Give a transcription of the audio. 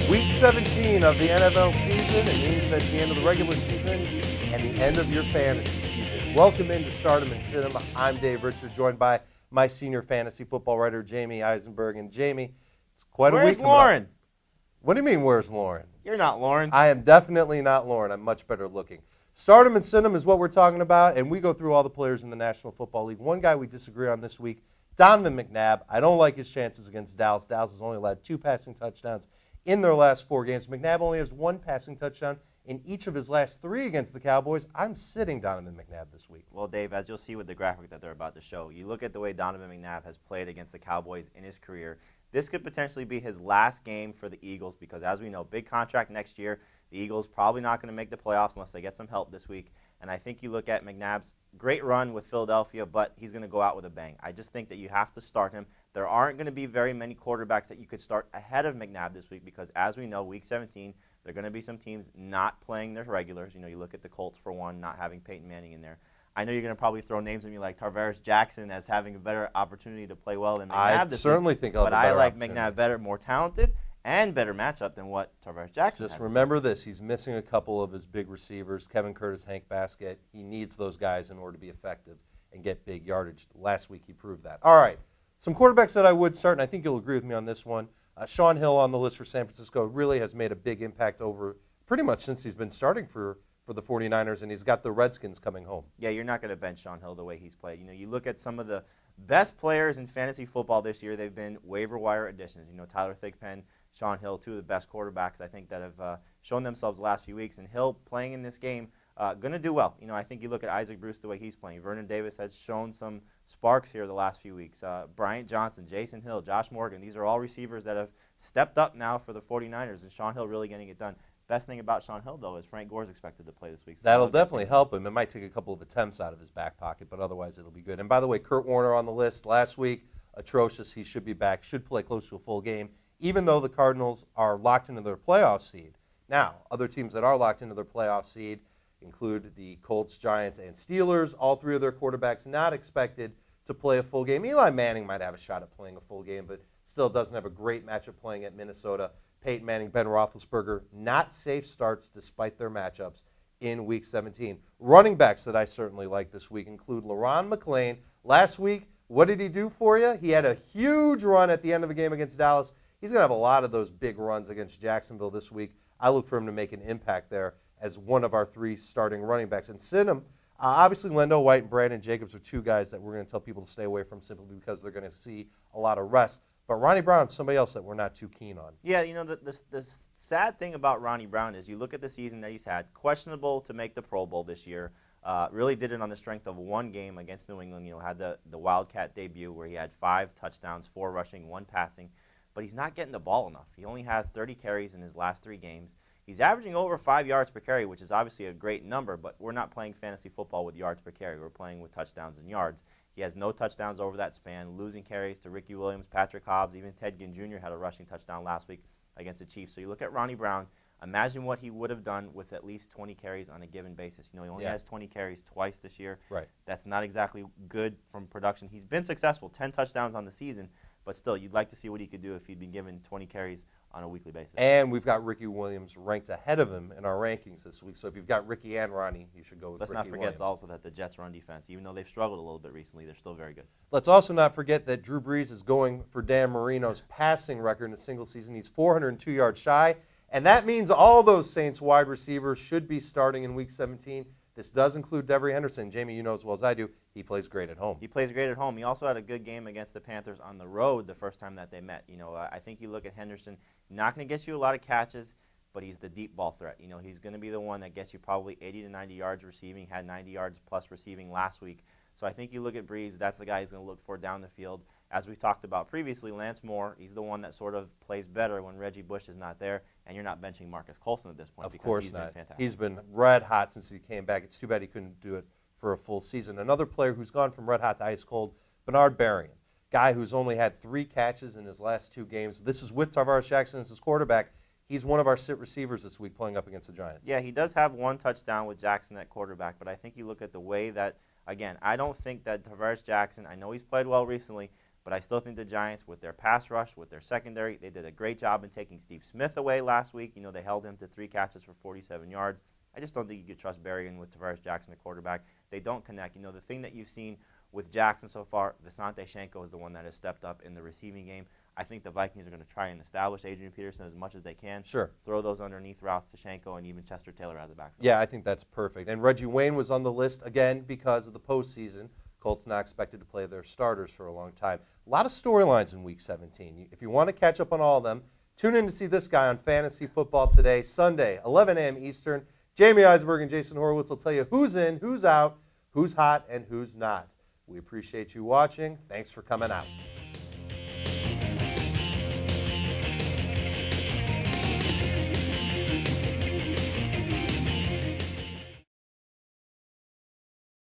Week 17 of the NFL season. It means that's the end of the regular season and the end of your fantasy season. Welcome into Stardom and Cinema. I'm Dave Richard, joined by my senior fantasy football writer, Jamey Eisenberg. And Jamey, it's quite a week. Where's Lauren? What do you mean, where's Lauren? You're not Lauren. I am definitely not Lauren. I'm much better looking. Stardom and Cinema is what we're talking about, and we go through all the players in the National Football League. One guy we disagree on this week, Donovan McNabb. I don't like his chances against Dallas. Dallas has only allowed 2 passing touchdowns in their last 4 games. McNabb only has 1 passing touchdown in each of his last 3 against the Cowboys. I'm sitting Donovan McNabb this week. Well, Dave, as you'll see with the graphic that they're about to show, you look at the way Donovan McNabb has played against the Cowboys in his career. This could potentially be his last game for the Eagles because, as we know, big contract next year. The Eagles probably not going to make the playoffs unless they get some help this week. And I think you look at McNabb's great run with Philadelphia, but he's going to go out with a bang. I just think that you have to start him. There aren't going to be very many quarterbacks that you could start ahead of McNabb this week because, as we know, Week 17, there are going to be some teams not playing their regulars. You know, you look at the Colts, for one, not having Peyton Manning in there. I know you're going to probably throw names at me like Tarvaris Jackson as having a better opportunity to play well than McNabb this week. I certainly think I'll have a better opportunity. But I like McNabb better, more talented, and better matchup than what Tarvaris Jackson has. Just remember this. He's missing a couple of his big receivers, Kevin Curtis, Hank Baskett. He needs those guys in order to be effective and get big yardage. Last week he proved that. All right, some quarterbacks that I would start, and I think you'll agree with me on this one. Shaun Hill on the list for San Francisco really has made a big impact over pretty much since he's been starting for the 49ers, and he's got the Redskins coming home. Yeah, you're not going to bench Shaun Hill the way he's played. You know, you look at some of the best players in fantasy football this year, they've been waiver wire additions. You know, Tyler Thigpen, Shaun Hill, 2 of the best quarterbacks I think that have shown themselves the last few weeks. And Hill playing in this game, going to do well. You know, I think you look at Isaac Bruce the way he's playing. Vernon Davis has shown some sparks here the last few weeks. Bryant Johnson, Jason Hill, Josh Morgan, these are all receivers that have stepped up now for the 49ers, and Shaun Hill really getting it done. Best thing about Shaun Hill, though, is Frank Gore's expected to play this week. So that'll definitely help him. It might take a couple of attempts out of his back pocket, but otherwise it'll be good. And by the way, Kurt Warner on the list last week, atrocious. He should be back, should play close to a full game, even though the Cardinals are locked into their playoff seed. Now, other teams that are locked into their playoff seed include the Colts, Giants, and Steelers. All 3 of their quarterbacks not expected to play a full game. Eli Manning might have a shot at playing a full game, but still doesn't have a great matchup playing at Minnesota. Peyton Manning, Ben Roethlisberger, not safe starts despite their matchups in Week 17. Running backs that I certainly like this week include LaRon McClain. Last week, what did he do for you? He had a huge run at the end of the game against Dallas. He's going to have a lot of those big runs against Jacksonville this week. I look for him to make an impact there as one of our 3 starting running backs. And sit him, obviously Lendo White and Brandon Jacobs are 2 guys that we're going to tell people to stay away from simply because they're going to see a lot of rest. But Ronnie Brown's somebody else that we're not too keen on. Yeah, you know, the sad thing about Ronnie Brown is you look at the season that he's had, questionable to make the Pro Bowl this year, really did it on the strength of 1 game against New England, you know, had the Wildcat debut where he had 5 touchdowns, 4 rushing, 1 passing, but he's not getting the ball enough. He only has 30 carries in his last 3 games. He's averaging over 5 yards per carry, which is obviously a great number, but we're not playing fantasy football with yards per carry. We're playing with touchdowns and yards. He has no touchdowns over that span, losing carries to Ricky Williams, Patrick Hobbs, even Ted Ginn Jr. had a rushing touchdown last week against the Chiefs. So you look at Ronnie Brown, imagine what he would have done with at least 20 carries on a given basis. You know, he only has 20 carries twice this year. Right. That's not exactly good from production. He's been successful, 10 touchdowns on the season, but still, you'd like to see what he could do if he'd been given 20 carries on a weekly basis. And we've got Ricky Williams ranked ahead of him in our rankings this week. So if you've got Ricky and Ronnie, you should go with Let's Ricky not Williams. forget also that the Jets' run defense, even though they've struggled a little bit recently, they're still very good. Let's also not forget that Drew Brees is going for Dan Marino's passing record in a single season. He's 402 yards shy, and that means all those Saints wide receivers should be starting in Week 17. This does include Devery Henderson. Jamey, you know as well as I do, he plays great at home. He plays great at home. He also had a good game against the Panthers on the road the first time that they met. You know, I think you look at Henderson, not going to get you a lot of catches, but he's the deep ball threat. You know, he's going to be the one that gets you probably 80 to 90 yards receiving, had 90 yards plus receiving last week. So I think you look at Brees, that's the guy he's going to look for down the field. As we talked about previously, Lance Moore, he's the one that sort of plays better when Reggie Bush is not there, and you're not benching Marcus Colston at this point because he's been fantastic. He's been red hot since he came back. It's too bad he couldn't do it for a full season. Another player who's gone from red hot to ice cold, Bernard Berrien, guy who's only had 3 catches in his last 2 games. This is with Tarvaris Jackson as his quarterback. He's one of our sit receivers this week playing up against the Giants. Yeah, he does have 1 touchdown with Jackson at quarterback, but I think you look at the way that, again, I don't think that Tarvaris Jackson, I know he's played well recently, But I still think the Giants, with their pass rush, with their secondary, they did a great job in taking Steve Smith away last week. You know, they held him to 3 catches for 47 yards. I just don't think you could trust Berrigan with Tavares Jackson, the quarterback. They don't connect. You know, the thing that you've seen with Jackson so far, Visanthe Shenko is the one that has stepped up in the receiving game. I think the Vikings are going to try and establish Adrian Peterson as much as they can. Sure. Throw those underneath routes to Shenko and even Chester Taylor out of the backfield. Yeah, I think that's perfect. And Reggie Wayne was on the list, again, because of the postseason. Colts not expected to play their starters for a long time. A lot of storylines in Week 17. If you want to catch up on all of them, tune in to see this guy on Fantasy Football Today, Sunday, 11 a.m. Eastern. Jamey Eisenberg and Jason Horowitz will tell you who's in, who's out, who's hot, and who's not. We appreciate you watching. Thanks for coming out.